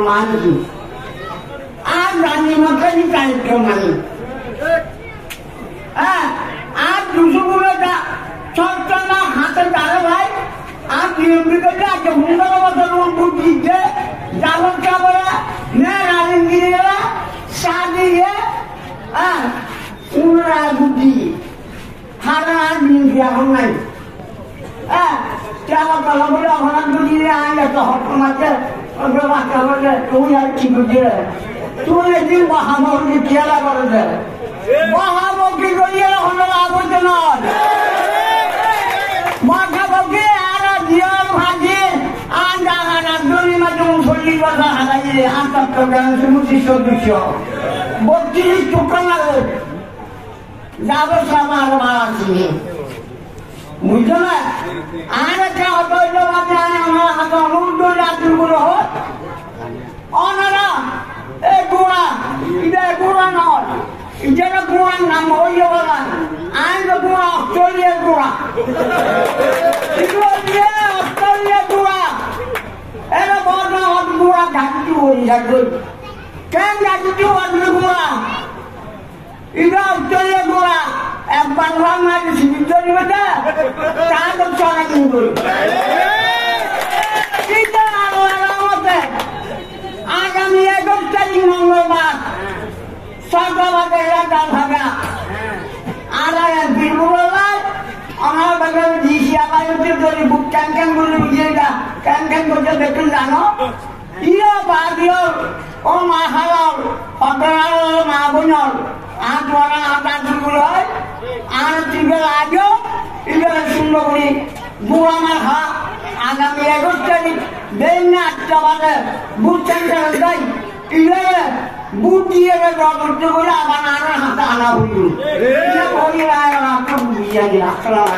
মানছি আর রানী মাথায় চারিত্র মানি হ্যাঁ আর দুশো গুলো সবটা না হাতে দাঁড়ে ভাই আর বিএমপিকে আছে হুন্ডার মতন বুঝছে জালন চাবরা না রাজনীতিরা সাদিয়ে হ্যাঁ উনরা বুদ্ধি হারা আর বিএমপি এখন নাই হ্যাঁ আমার কথা বলে এখন বুঝি আইলে তো হটম আছে বাচ্চা বললে তুমি আর কি বুঝে তুমি একদিন মহামহকে খেলা করেছে মহামুখী করিয়ে এখন লাভ হচ্ছে নয় মহামুখী আর জিয়ম হাজি আর জাহান আন্দোলনী মাঝে 40 বছর হারাইলে 78 সদস্য 32 টুকরা লাগে যাবো সব আর মারাছি বুঝছো না আর একটা হতো আমার হাতে অনুরোধ রাত্রিগুলো হোক অনারা এই গুড়া এটা গুড়া নয় যেটা গুড়ার নাম হইলে বলা আইন তো গুড়া অস্ট্রেলিয়ার গুড়া অস্ট্রেলিয়ার গুড়া এটা বড় গুড়া ঘাটতি হয়ে যাবে কেন ঘাটতি হবে গুড়া এটা অস্ট্রেলিয়ার গুড়া একবার মাঝে সিদ্ধ দিবে তা তো চলা কিন্তু আগামী 11 তারিখ মঙ্গলবার সকালে ডাল ভাগা আর বীরপুরায় আমার বাগানে দিয়েছি আবার ধরে বুক ক্যান ক্যান বলে বুঝিয়ে যা ক্যান ক্যান করতে দেখুন জানো ইয়ে বাদিও ও মা হালাল অতরাল মা বোনল আর তোরা দাদুগুলো আর তিনবেল আজও এগুলো সুন্দর করি বুড়া আমার হা আগামী 11 তারিখ দেন না 8টা বাজে বুট সেন্টার যাই এগুলো বুট দিয়ে করতে বলে আবার আনার হাতে আনা বলি বলি আপনার বুঝিয়ে দিন আসসালাম